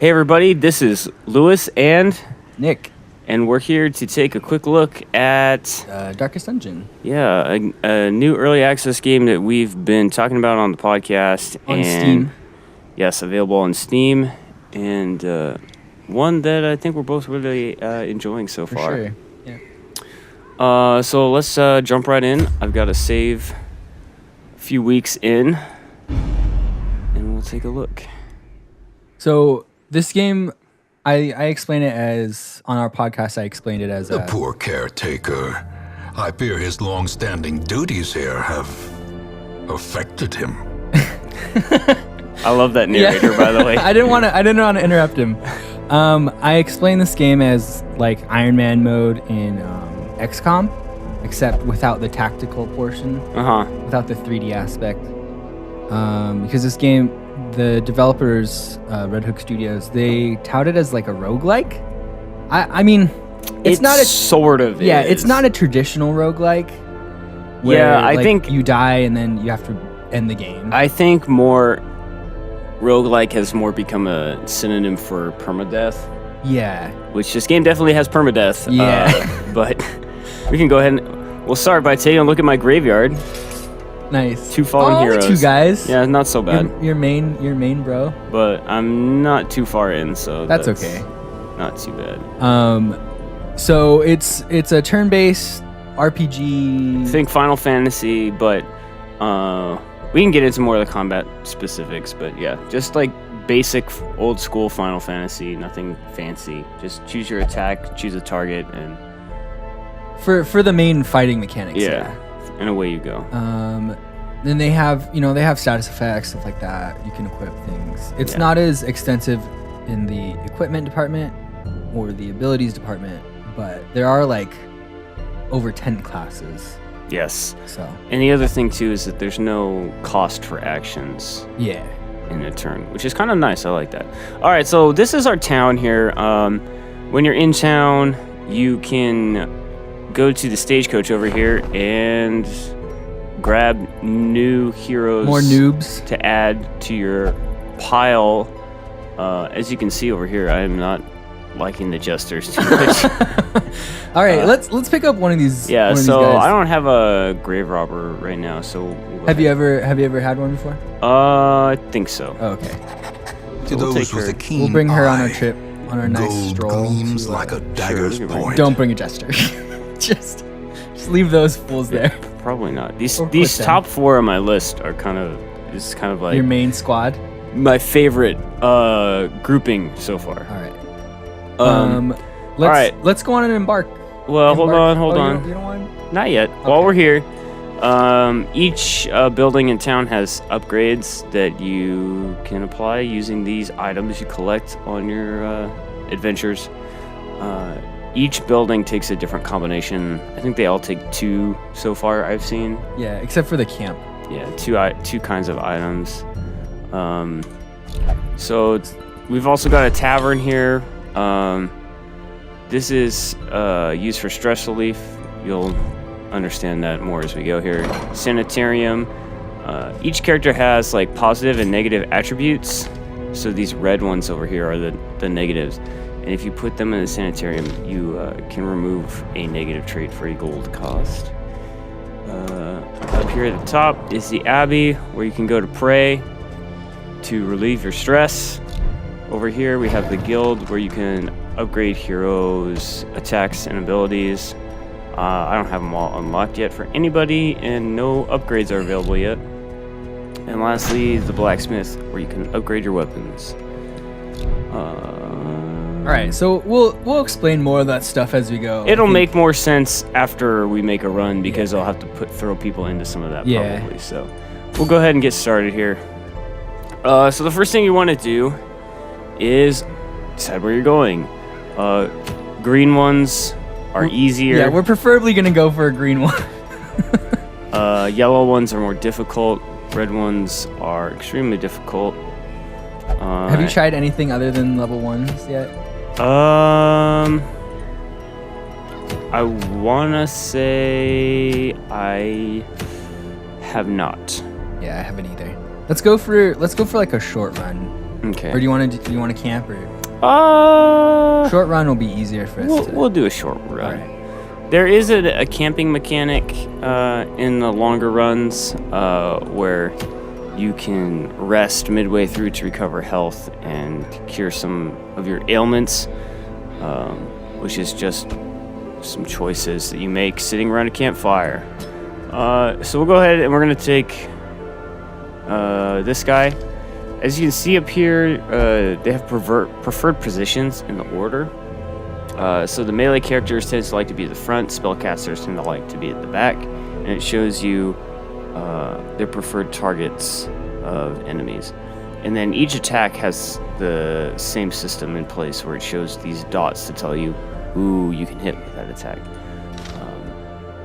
Hey everybody, this is Lewis and Nick. And we're here to take a quick look at Darkest Dungeon. Yeah, a new early access game that we've been talking about on the podcast. On Steam. Yes, available on Steam, and one that I think we're both really enjoying so far. For sure, yeah. So let's jump right in. I've got to save a few weeks in, and we'll take a look. So this game, I explain it as, on our podcast, I explained it as the poor caretaker. I fear his long-standing duties here have affected him. I love that narrator, by the way. I didn't want to interrupt him. I explained this game as like Iron Man mode in XCOM, except without the tactical portion, without the 3D aspect. Because this game, the developers, Red Hook Studios, they tout it as like a roguelike. I mean, it's not a sort of. Yeah, is. it's not a traditional roguelike. Where, I think you die and then you have to end the game. I think more roguelike has more become a synonym for permadeath. Yeah. Which this game definitely has permadeath. Yeah. But we can go ahead and we'll start by taking a look at my graveyard. Nice. 2 fallen heroes. Only 2 guys. Yeah, not so bad. Your main bro. But I'm not too far in, so that's okay. Not too bad. So it's a turn-based RPG. Think Final Fantasy, but we can get into more of the combat specifics. But yeah, just like basic old school Final Fantasy, nothing fancy. Just choose your attack, choose a target, and for the main fighting mechanics. Yeah. And away you go. Then they have status effects, stuff like that. You can equip things. It's not as extensive in the equipment department or the abilities department, but there are like over 10 classes. Yes. So. And the other thing too is that there's no cost for actions. Yeah. In a turn, which is kind of nice. I like that. All right, so this is our town here. When you're in town, you can go to the stagecoach over here and grab new heroes. More noobs. To add to your pile. As you can see over here, I am not liking the jesters too much. All right, let's pick up one of these. Yeah, one of so these guys. I don't have a grave robber right now, so have you ever had one before? I think so. Oh, okay. To those with a keen we'll bring her on eye, our trip, on our nice gold stroll. gleams like a dagger's point. Don't bring a jester. just leave those fools there. Probably not. These top 4 on my list are kind of like your main squad. My favorite grouping so far. All right. Let's go on and embark. Well, hold on. You don't want? Not yet. Okay. While we're here, each building in town has upgrades that you can apply using these items you collect on your adventures. Each building takes a different combination. I think they all take 2 so far I've seen. Yeah, except for the camp. Yeah, two kinds of items. So we've also got a tavern here. This is used for stress relief. You'll understand that more as we go here. Sanitarium. Each character has like positive and negative attributes. So these red ones over here are the negatives. And if you put them in the sanitarium, you can remove a negative trait for a gold cost. Up here at the top is the Abbey, where you can go to pray to relieve your stress. Over here we have the Guild, where you can upgrade heroes' attacks and abilities. I don't have them all unlocked yet for anybody, and no upgrades are available yet. And lastly, the Blacksmith, where you can upgrade your weapons. All right, so we'll explain more of that stuff as we go. It'll make more sense after we make a run, because I'll have to throw people into some of that probably. So we'll go ahead and get started here. So the first thing you want to do is decide where you're going. Green ones are easier. Yeah, we're preferably gonna go for a green one. Yellow ones are more difficult. Red ones are extremely difficult. Have you tried anything other than level 1s yet? I wanna say I have not. Yeah, I haven't either. Let's go for like a short run. Okay. Or do you want to camp or? Short run will be easier for us. We'll do a short run. All right. There is a camping mechanic in the longer runs where you can rest midway through to recover health and cure some of your ailments, which is just some choices that you make sitting around a campfire. So we'll go ahead and we're going to take this guy. As you can see up here, they have preferred positions in the order. So the melee characters tend to like to be at the front, spellcasters tend to like to be at the back, and it shows you their preferred targets of enemies. And then each attack has the same system in place where it shows these dots to tell you who you can hit with that attack.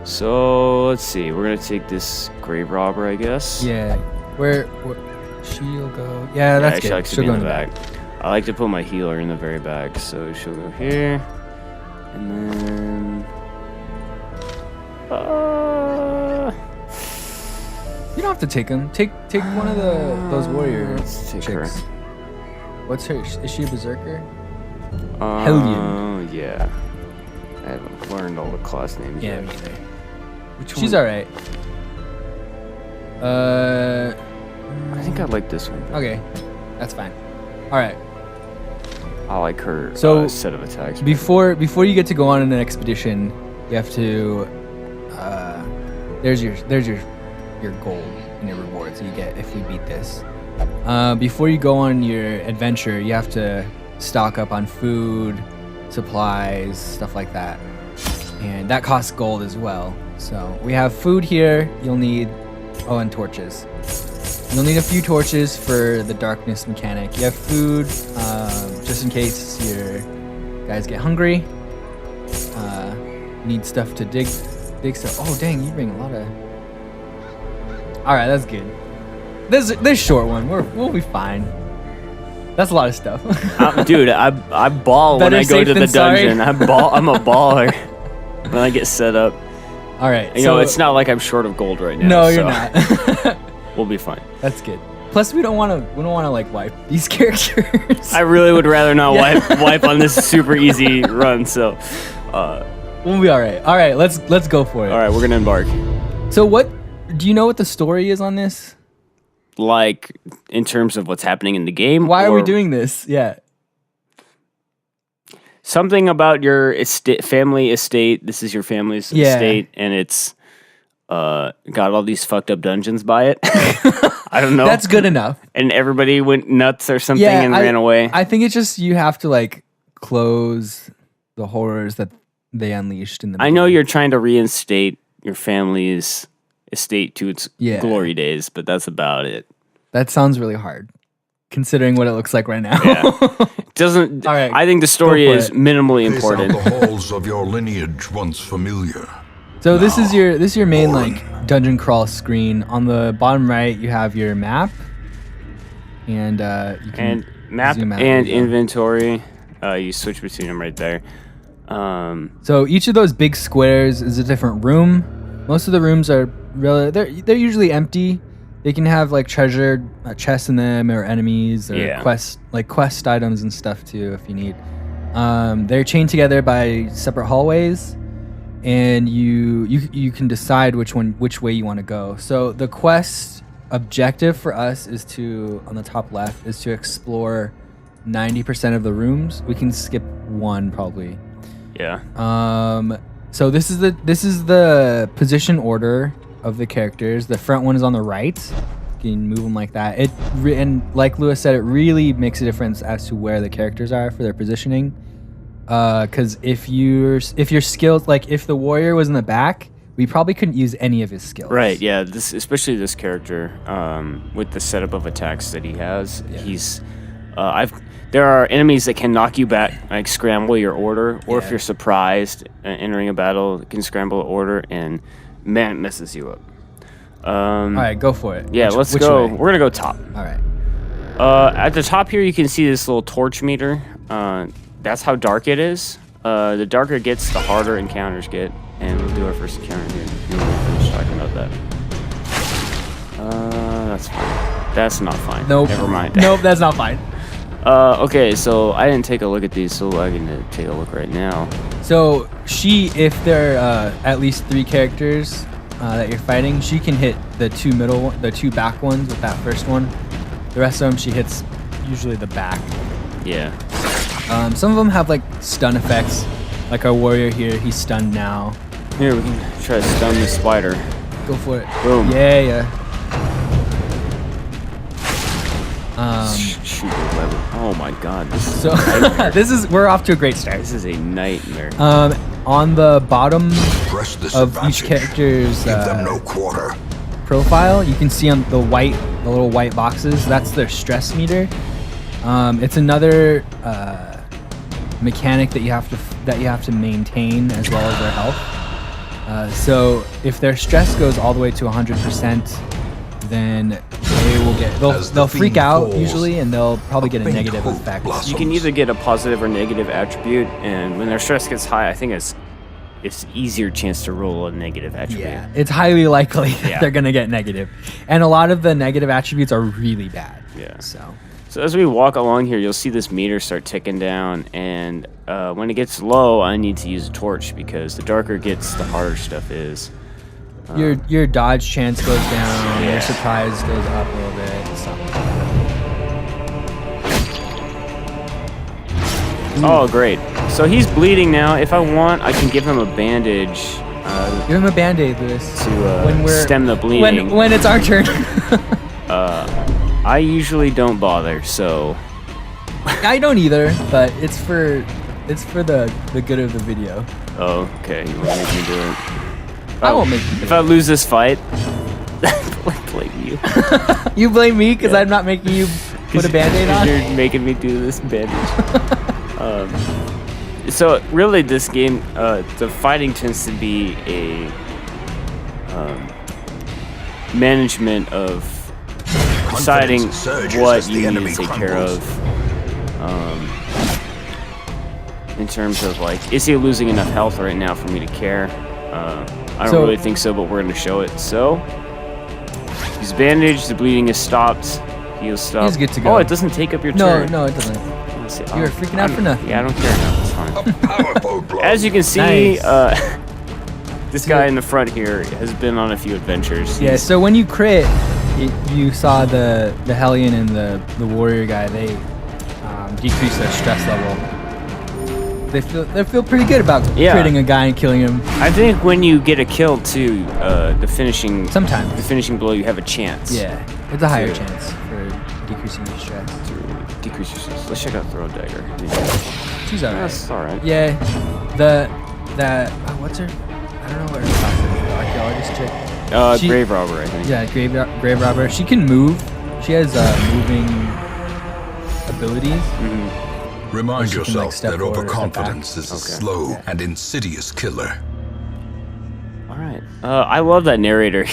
So let's see, we're gonna take this grave robber, I guess. Yeah, where she'll go? Yeah, that's good. She'll go in the back. I like to put my healer in the very back, so she'll go here, and then you don't have to take him. Take one of those warrior let's take chicks. her. What's her? Is she a berserker? Oh yeah. I haven't learned all the class names Yeah, yet. me either. Which She's one? alright. I think I like this one. Okay, that's fine. All right. I like her So, set of attacks. Before you get to go on an expedition, you have to. There's your gold and your rewards that you get if we beat this. Before you go on your adventure, you have to stock up on food, supplies, stuff like that, and that costs gold as well. So we have food here. You'll need and torches. You'll need a few torches for the darkness mechanic. You have food, just in case your guys get hungry. Need stuff to dig stuff. Oh dang, you bring a lot of. All right, that's good. This short one, we'll be fine. That's a lot of stuff. Dude, I ball Better when I go safe to the than sorry. dungeon. I'm a baller when I get set up. All right, You know, it's not like I'm short of gold right now. No, so you're not. We'll be fine. That's good. Plus, we don't want to like wipe these characters. I really would rather not wipe on this super easy run. So, We'll be all right. All right, let's go for it. all right, we're gonna embark. So, what do you know what the story is on this? Like in terms of what's happening in the game. Why are we or doing this? Yeah. something about your family estate? This is your family's estate, and it's got all these fucked up dungeons by it. I don't know. That's good enough. And everybody went nuts or something and ran away. I think it's just you have to like close the horrors that they unleashed in the I know you're trying to reinstate your family's estate to its Yeah. glory days, but that's about it. That sounds really hard, considering what it looks like right now. Yeah. Doesn't. All right, I think the story go for is it. minimally Pace out important. the halls of your lineage once familiar. So this is your main Orin. like dungeon crawl screen. On the bottom right, you have your map, and you can And map zoom out and there you go. inventory. You switch between them right there. So each of those big squares is a different room. Most of the rooms are they're usually empty. They can have like treasure chests in them or enemies or quest items and stuff too if you need. They're chained together by separate hallways, and you can decide which way you want to go. So the quest objective for us is on the top left is to explore 90% of the rooms. We can skip one probably. Yeah. So this is the position order of the characters. The front one is on the right. You can move them like that. And like Lewis said, it really makes a difference as to where the characters are for their positioning. Because if your skills, like if the warrior was in the back, we probably couldn't use any of his skills. Right. Yeah. Especially this character, with the setup of attacks that he has, he's. There are enemies that can knock you back, like scramble your order, or if you're surprised entering a battle, it can scramble order, and man, it messes you up. All right, go for it. Yeah, let's go. Way? We're gonna go top. All right. At the top here, you can see this little torch meter. That's how dark it is. The darker it gets, the harder encounters get, and we'll do our first encounter here. If you want to finish talking about that. That's fine. That's not fine. Nope. Never mind. Nope, that's not fine. Okay, so I didn't take a look at these, so I'm gonna take a look right now. So if there are at least 3 characters that you're fighting, she can hit the 2 back ones with that first one. The rest of them, she hits usually the back. Yeah. Some of them have like stun effects, like our warrior here. He's stunned now. Here, we can try to stun the spider. Go for it. Boom. Yeah. Shoot the web. Oh my god. So we're off to a great start. This is a nightmare. On the bottom Press this of each advantage. character's Give them no quarter. profile, you can see on the little white boxes, that's their stress meter. It's another mechanic that you have to maintain, as well as their health. So if their stress goes all the way to 100%, then they'll freak out usually, and they'll probably get a negative effect. You can either get a positive or negative attribute, and when their stress gets high, I think it's easier chance to roll a negative attribute. Yeah, it's highly likely that they're gonna get negative, and a lot of the negative attributes are really bad. Yeah. So as we walk along here, you'll see this meter start ticking down, and when it gets low, I need to use a torch, because the darker it gets, the harder stuff is. your dodge chance goes down, Yeah. your surprise goes up a little bit. Oh, great. So he's bleeding now. If I want, I can give him a bandage Give him a band-aid, Lewis. to stem the bleeding. When it's our turn. I usually don't bother, so... I don't either, but it's for the good of the video. Oh, okay. You want to make me do it? I won't make you do If I lose this fight, I blame you. You blame me because I'm not making you put a band-aid on? You're making me do this bandage. So really, this game, the fighting tends to be a management of deciding what you need to take care of. In terms of like, is he losing enough health right now for me to care? I don't really think so, but we're going to show it. So, he's bandaged, the bleeding is stopped, heals stopped. He's good to go. Oh, it doesn't take up your turn. No, it doesn't. You were freaking out for nothing. Yeah, I don't care now, it's fine. Powerful blow. As you can see, Nice. this guy in the front here has been on a few adventures. Yeah, so when you crit, you saw the Hellion and the warrior guy, they decrease their stress level. They feel pretty good about critting a guy and killing him. I think when you get a kill too, the finishing blow, you have a chance. Yeah, it's a higher chance for decreasing your stress. Decrease your stress. Let's check out Throw Dagger. She's alright. That's alright. Yeah, what's her? I don't know what her class is. The archaeologist chick. Grave Robber, I think. Yeah, grave robber. She can move. She has moving abilities. Remind She can, yourself like, step that forward or overconfidence step is a slow and insidious killer. Alright. I love that narrator.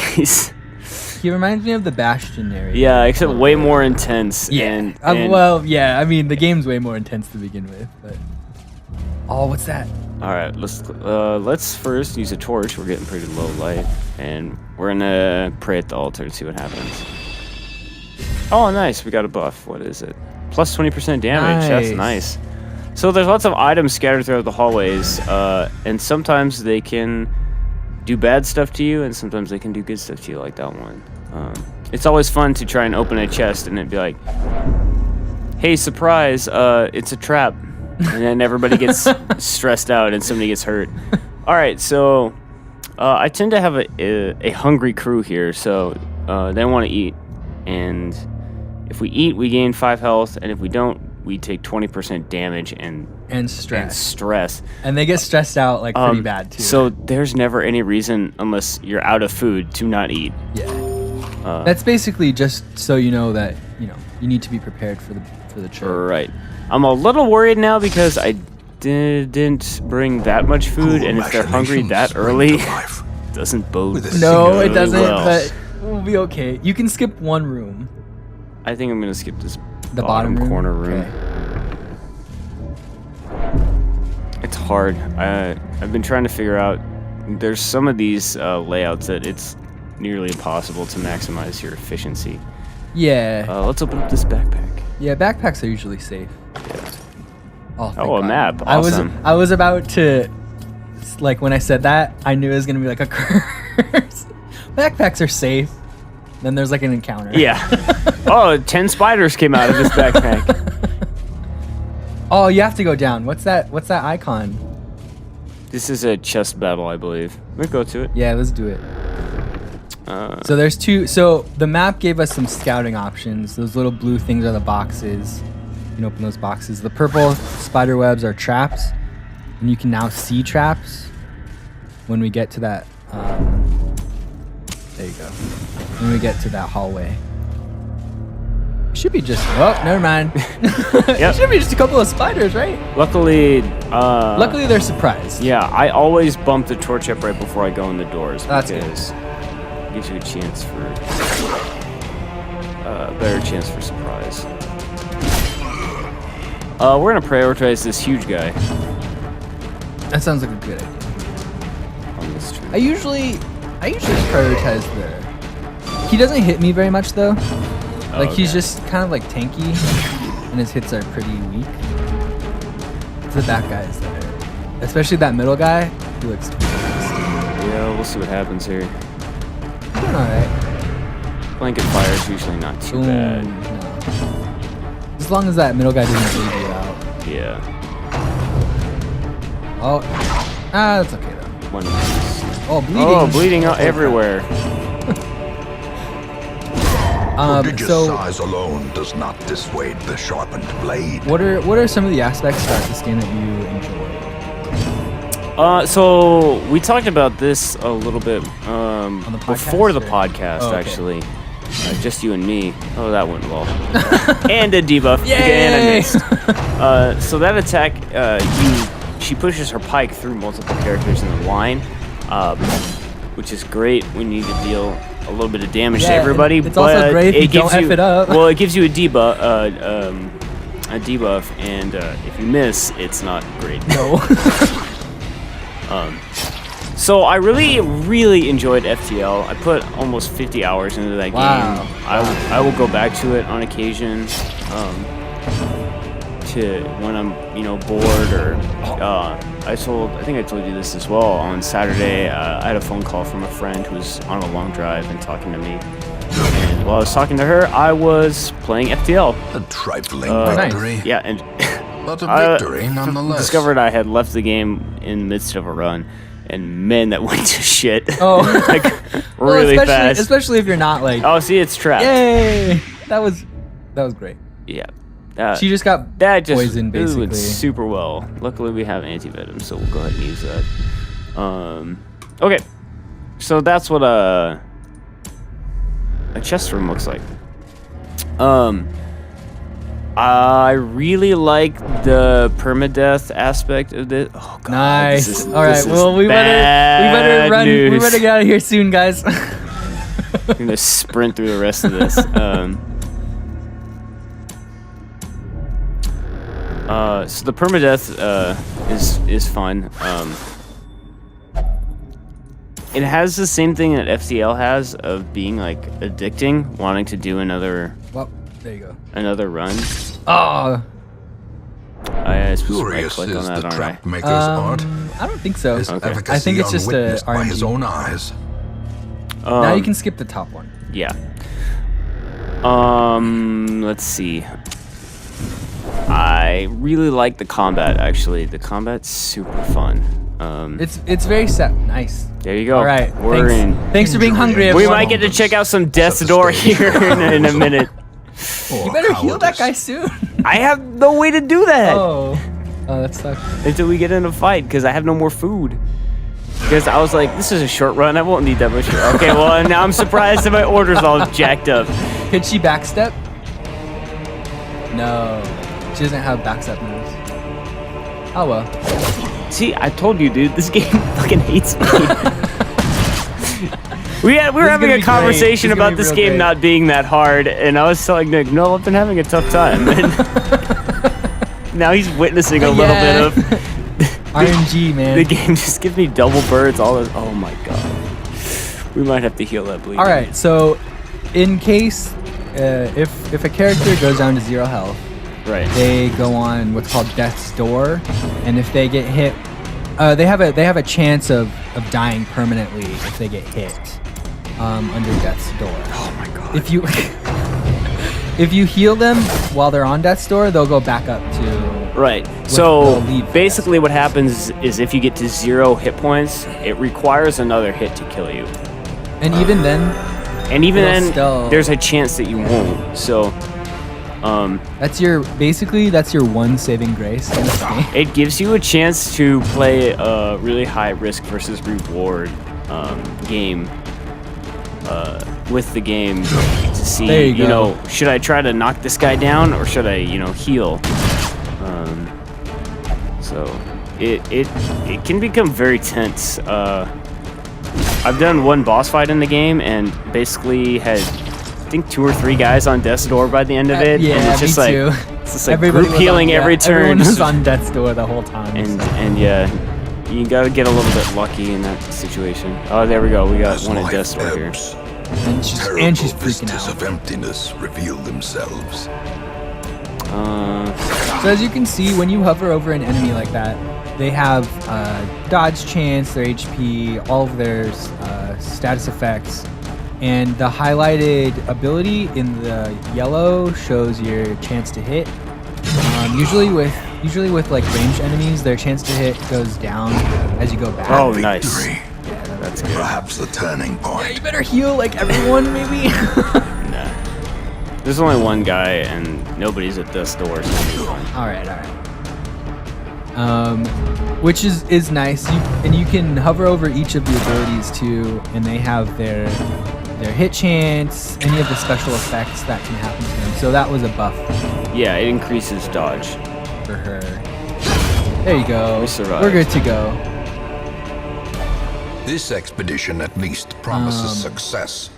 He reminds me of the Bastion narrator. Yeah, except way more intense. Yeah. And Well, yeah. I mean, the game's way more intense to begin with. But what's that? all right, let's first use a torch. We're getting pretty low light, and we're gonna pray at the altar and see what happens. Oh, nice. We got a buff. What is it? Plus 20% damage. That's nice. So there's lots of items scattered throughout the hallways, and sometimes they can do bad stuff to you, and sometimes they can do good stuff to you, like that one. It's always fun to try and open a chest and it'd be like, hey, surprise, it's a trap. And then everybody gets stressed out and somebody gets hurt. All right, so I tend to have a hungry crew here, so they want to eat. And if we eat, we gain 5 health, and if we don't, we take 20% damage and stress. And they get stressed out like pretty bad too. So there's never any reason, unless you're out of food, to not eat. Yeah. That's basically just so you know that you need to be prepared for the trip. Right. I'm a little worried now because I didn't bring that much food, and if they're hungry that early, it doesn't bode. No, it doesn't. Well. But we'll be okay. You can skip one room. I think I'm gonna skip this The bottom corner room. Okay. It's hard. I've been trying to figure out. There's some of these layouts that it's nearly impossible to maximize your efficiency. Yeah. Let's open up this backpack. Yeah, backpacks are usually safe. Yeah. Oh, thank Oh, a God. map. Awesome. I was about to, like, when I said that, I knew it was gonna be like a curse. Backpacks are safe. Then there's like an encounter. Yeah. Oh, 10 spiders came out of this backpack. Oh, you have to go down. What's that icon? This is a chest battle, I believe. Let's go to it. Yeah, let's do it. So there's two. So the map gave us some scouting options. Those little blue things are the boxes. You can open those boxes. The purple spider webs are traps, and you can now see traps when we get to that. There you go. When we get to that hallway. It should be just. Oh, never mind. It should be just a couple of spiders, right? Luckily, Luckily, they're surprised. yeah, I always bump the torch up right before I go in the doors. That's because it gives you a chance for better chance for surprise. We're gonna prioritize this huge guy That sounds like a good idea. on this tree. I usually prioritize the. He doesn't hit me very much though. Like he's just kind of like tanky, and his hits are pretty weak. It's the back guys that are, especially that middle guy. He looks. Yeah, we'll see what happens here. Doing all right. Blanket fire is usually not too bad. No. As long as that middle guy doesn't bleed you out. Yeah. Oh, that's okay though. One piece. Oh, bleeding. Oh, bleeding out everywhere. Prodigious So size alone does not dissuade the sharpened blade. what are some of the aspects about this game that you enjoy? So we talked about this a little bit the podcast, before the or? podcast, Oh, okay. actually. Just you and me. Oh, that went well. And a debuff. Yay! And I missed. So that attack, she pushes her pike through multiple characters in the line, which is great. We need to deal a little bit of damage to everybody. It's also great if you don't F it up. Well, it gives you a debuff, and if you miss, it's not great. No. So I really enjoyed FTL. I put almost 50 hours into that game. I will go back to it on occasion, to when I'm bored or I think I told you this as well. On Saturday, I had a phone call from a friend who was on a long drive and talking to me. And while I was talking to her, I was playing FTL. A trifling Nice. victory, Yeah, and but a victory I nonetheless. discovered I had left the game in the midst of a run, and man, that went to shit. Oh. Like Well, really fast. especially if you're not like. Oh, see, it's trapped. Yay! That was great. Yeah. She just got that just poisoned, it basically. went super well. Luckily, we have antivenom, so we'll go ahead and use that. Okay, so that's what a chest room looks like. I really like the permadeath aspect of this. Oh god, Nice. All right. Well, we better run. We better get out of here soon, guys. I'm gonna sprint through the rest of this. So the permadeath is fun. It has the same thing that FTL has of being like addicting, wanting to do another Well, there you go. another run. Oh. I suppose I Curious click is on that, the aren't I? trap maker's art. I don't think so. His Okay. efficacy I think it's just a unwitnessed by his RNG. own eyes. Now you can skip the top one. Yeah. Let's see. I really like the combat. Actually, the combat's super fun. It's very set. Nice. There you go. All right. We're in. Thanks for being hungry, We everyone. might get to check out some Death's Set the Door stage. here in a minute. You better heal that guy soon. I have no way to do that Oh, that sucks. until we get in a fight because I have no more food. Because I was like, this is a short run. I won't need that much. Okay, well, now I'm surprised that my order's all jacked up. Could she backstep? No, she doesn't have backstep moves. Oh well. See, I told you, dude. This game fucking hates me. we were This is having gonna a be conversation great. This is gonna about be this real game great. not being that hard, and I was telling Nick, no, I've been having a tough time. And now he's witnessing a little bit of RNG, man. the game. Just gives me double birds. All this. Oh my god. We might have to heal that bleed. All right, so in case if a character goes down to 0 health, Right. they go on what's called Death's Door, and if they get hit, they have a chance of dying permanently if they get hit under Death's Door. Oh my god. If you if you heal them while they're on Death's Door, they'll go back up to. Right. they'll So leave basically, what happens is if you get to 0 hit points, it requires another hit to kill you. And even then, And even It'll then, still- there's a chance that you won't. So, that's your one saving grace in this game. it gives you a chance to play a really high risk versus reward game with the game to see, There you go. should I try to knock this guy down or should I, heal? So it can become very tense. I've done one boss fight in the game and basically had, I think, 2 or 3 guys on death's door by the end of it. Yeah, and it's just me like too. it's just like Everybody group was healing on, every turn. Everyone was on Death's Door the whole time. And yeah, you gotta get a little bit lucky in that situation. Oh, there we go. We got As one at life death's door here. ebbs, And she's terrible freaking vistas out. of emptiness reveal themselves. So as you can see, when you hover over an enemy like that, they have dodge chance, their HP, all of their status effects, and the highlighted ability in the yellow shows your chance to hit. Usually with like ranged enemies, their chance to hit goes down as you go back. Oh, nice. Victory, That's good. perhaps the turning Yeah, point. you better heal like everyone, maybe. Nah. There's only one guy and nobody's at death's door. So it'll be fine. All right. Which is nice. You can hover over each of the abilities too, and they have their hit chance, any of the special effects that can happen to them. So that was a buff Yeah, it increases dodge. for her. There you go. We survived. We're good to go. This expedition at least promises success.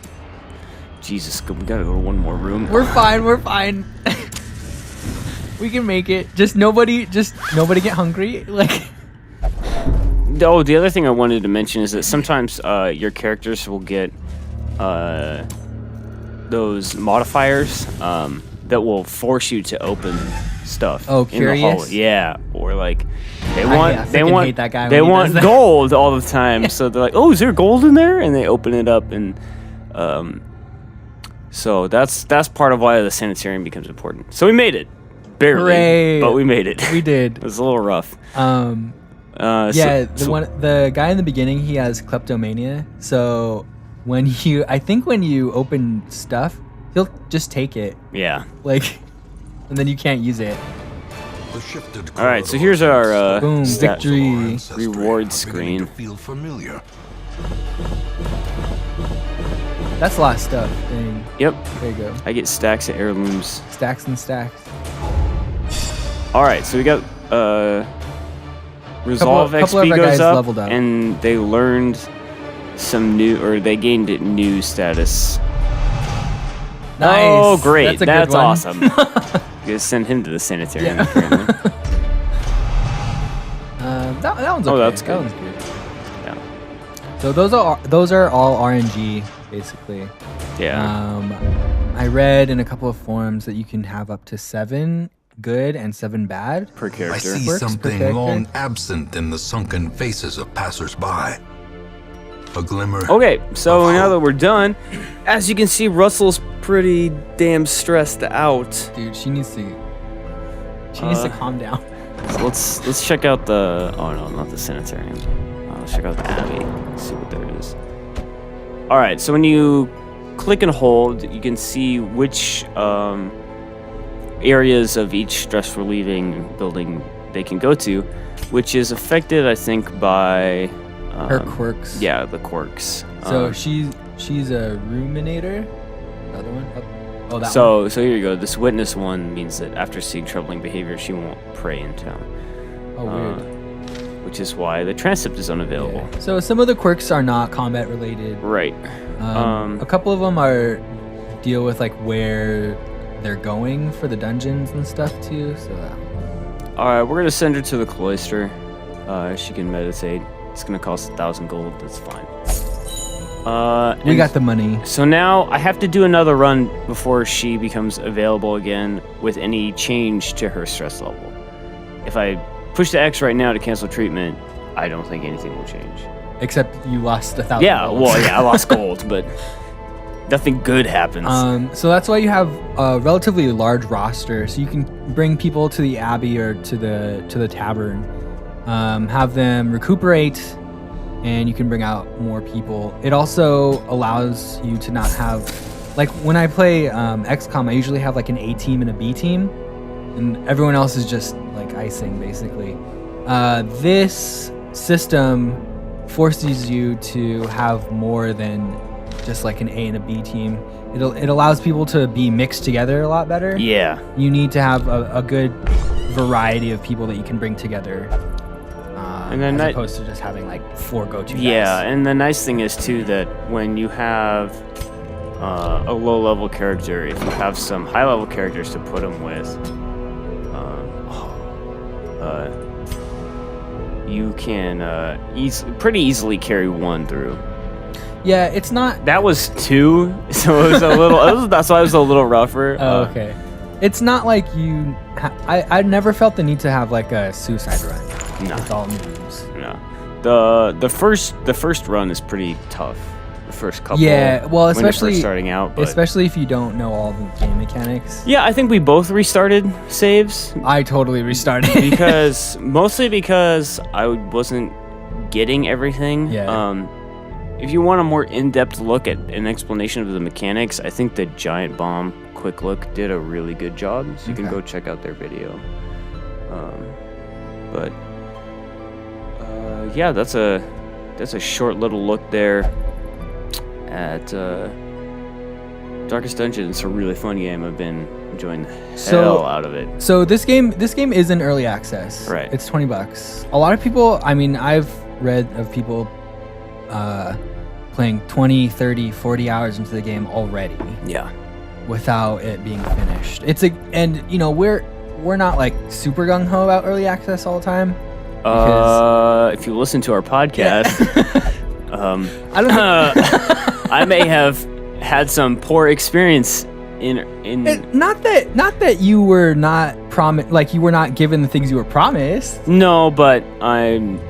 Jesus, we gotta go to one more room. We're fine. We can make it. Just nobody get hungry. Like. Oh, the other thing I wanted to mention is that sometimes your characters will get those modifiers that will force you to open stuff. Oh, in the hallway. curious? Yeah, or like they I want freaking hate that guy they when he want does that. gold all the time. So they're like, "Oh, is there gold in there?" And they open it up, and so that's part of why the sanitarium becomes important. So we made it, barely, Hooray. but we made it. We did. It was a little rough. Yeah, the guy in the beginning, he has kleptomania. So when you open stuff, he'll just take it, Yeah. like, and then you can't use it. The shifted All right, so here's our Boom, stat- victory. reward beginning screen. to feel familiar. That's a lot of stuff. Dang. Yep, There you go. I get stacks of heirlooms. Stacks and stacks. All right, so we got resolve couple of XP our goes guys up, leveled up. and they learned they gained it new status. Nice. Oh, great! That's a good That's one. awesome. You gotta send him to the sanitarium. Yeah. Apparently. That one's okay. Oh, that's That good. one's good. Yeah. So those are all RNG basically. Yeah. I read in a couple of forums that you can have up to 7 good and 7 bad. Per I character. see Works per something character. long absent in the sunken faces of passers-by. A glimmer. Okay, so now that we're done, as you can see, Russell's pretty damn stressed out. Dude, she needs to calm down. So let's check out the not the sanitarium. Let's check out the Abbey. Let's see what there is. All right, so when you click and hold, you can see which areas of each stress relieving building they can go to, which is affected, I think, by Her quirks. Yeah, the quirks. So she's a ruminator. The other one. Oh, that one. So here you go. This witness one means that after seeing troubling behavior, she won't pray in town. Oh, weird. Which is why the transept is unavailable. Yeah. So some of the quirks are not combat related. Right. A couple of them deal with like where they're going for the dungeons and stuff too. So All right, we're gonna send her to the cloister. She can meditate. It's gonna cost 1,000 gold. That's fine. We got the money. So now I have to do another run before she becomes available again with any change to her stress level. If I push the X right now to cancel treatment, I don't think anything will change. Except you lost 1,000 Yeah, gold. well, yeah, I lost gold, but nothing good happens. So that's why you have a relatively large roster, so you can bring people to the Abbey or to the tavern, have them recuperate, and you can bring out more people. It also allows you to not have, like when I play XCOM, I usually have like an A team and a B team, and everyone else is just like icing basically. This system forces you to have more than just like an A and a B team. It allows people to be mixed together a lot better. Yeah. You need to have a good variety of people that you can bring together. And then as opposed to just having like 4 go-to guys. Yeah, and the nice thing is too that when you have a low-level character, if you have some high-level characters to put them with, you can pretty easily carry one through. Yeah, it's not. That was 2, so it was a little. That's why it was a little rougher. Oh, okay. It's not like you. I never felt the need to have like a suicide run. No. With all moves. No. The first run is pretty tough. The first couple. Yeah, well, when you're especially first starting out, but especially if you don't know all the game mechanics. yeah, I think we both restarted saves I totally restarted mostly because I wasn't getting everything. Yeah. If you want a more in-depth look at an explanation of the mechanics, I think the Giant Bomb Quick Look did a really good job. So you can go check out their video. But yeah, that's a short little look there at Darkest Dungeon. It's a really fun game. I've been enjoying the hell out of it. So this game is in early access. Right. It's $20. A lot of people, I mean, I've read of people playing 20, 30, 40 hours into the game already. Yeah. Without it being finished. And you know, we're not like super gung ho about early access all the time. If you listen to our podcast, I don't know. I may have had some poor experience in not that you were not you were not given the things you were promised. No, but I'm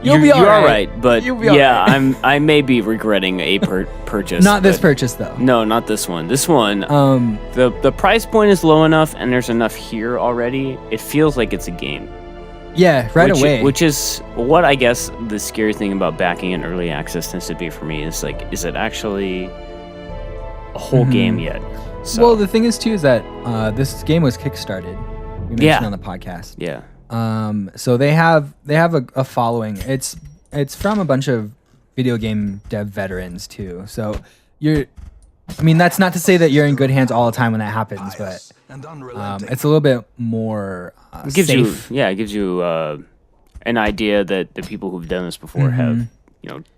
You'll be all you right. are right, but You'll be all yeah, right. I may be regretting a purchase. Not this but- purchase though. No, not this one. This one, The the price point is low enough, and there's enough here already. It feels like it's a game. Yeah, right away. Which is what I guess the scary thing about backing in early access tends to be for me is like, is it actually a whole game yet? So, Well, the thing is too is that this game was kickstarted. We mentioned on the podcast. yeah. So they have a following. It's from a bunch of video game dev veterans too. So I mean, that's not to say that you're in good hands all the time when that happens, but it's a little bit more It gives safe. you, it gives you an idea that the people who've done this before have,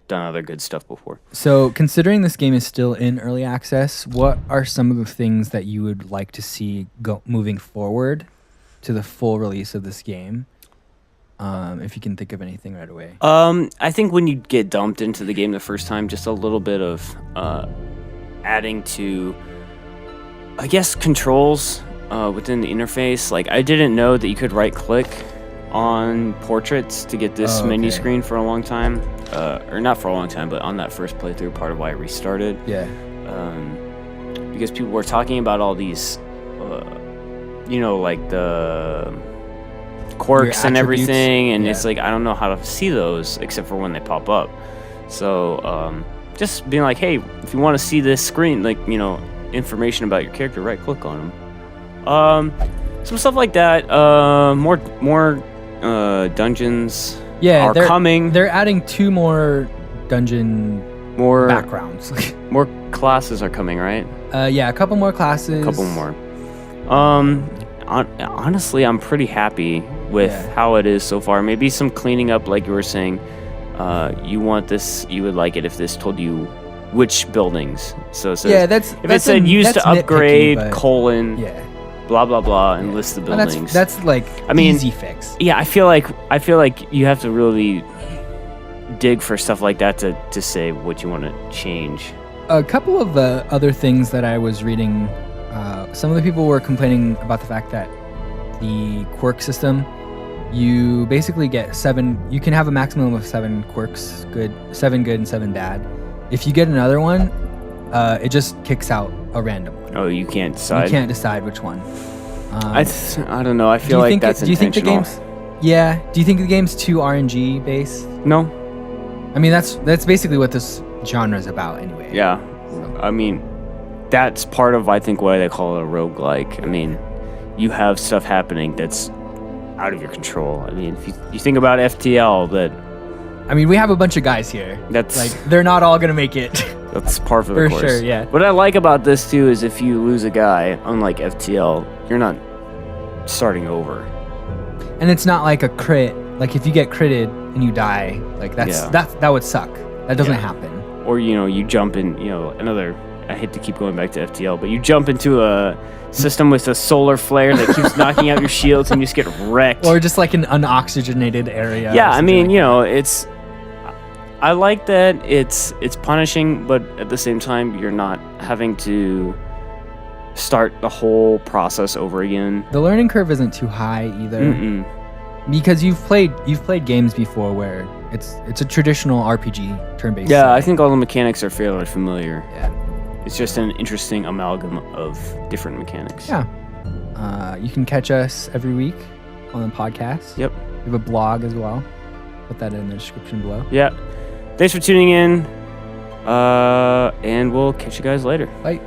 done other good stuff before. So considering this game is still in early access, what are some of the things that you would like to see moving forward to the full release of this game? If you can think of anything right away. I think when you get dumped into the game the first time, just a little bit of adding to, I guess, controls within the interface. Like, I didn't know that you could right-click on portraits to get this menu screen for a long time. Or not for a long time, but on that first playthrough, part of why I restarted. Yeah. Because people were talking about all these, like the quirks and everything, and it's like, I don't know how to see those except for when they pop up. So just being like, hey, if you want to see this screen, like, information about your character, right click on them. Some stuff like that. More dungeons are coming. They're adding 2 more dungeon backgrounds. More classes are coming, right? Yeah, a couple more classes. A couple more. Honestly, I'm pretty happy with how it is so far. Maybe some cleaning up, like you were saying. You want this, you would like it if this told you which buildings. So it says, if it said used to upgrade, blah blah blah, and list the buildings. That's like easy fix. Yeah, I feel like you have to really dig for stuff like that to say what you want to change. A couple of other things that I was reading, some of the people were complaining about the fact that the quirk system, you basically get 7, you can have a maximum of 7 quirks, 7 good and 7 bad. If you get another one, it just kicks out a random one. Oh, you can't decide? You can't decide which one. I don't know. I feel like that's do you think intentional. the game's... Yeah. Do you think the game's too RNG based? No. I mean, that's basically what this genre is about anyway. Yeah. I mean, that's part of, I think, why they call it a roguelike. I mean, you have stuff happening that's out of your control. I mean, if you think about FTL, that... I mean, we have a bunch of guys here. That's... Like, they're not all going to make it. That's par for the course. For sure, yeah. What I like about this, too, is if you lose a guy, unlike FTL, you're not starting over. And it's not like a crit. Like, if you get critted and you die, like, that would suck. That doesn't happen. Or, you jump in, another... I hate to keep going back to FTL, but you jump into a system with a solar flare that keeps knocking out your shields and you just get wrecked. Or just like an unoxygenated area. Yeah, I mean, it's... I like that it's punishing, but at the same time, you're not having to start the whole process over again. The learning curve isn't too high either. Because you've played games before where it's a traditional RPG turn-based. Yeah, setting. I think all the mechanics are fairly familiar. Yeah. It's just an interesting amalgam of different mechanics. Yeah. You can catch us every week on the podcast. Yep. We have a blog as well. Put that in the description below. Yeah. Thanks for tuning in. And we'll catch you guys later. Bye.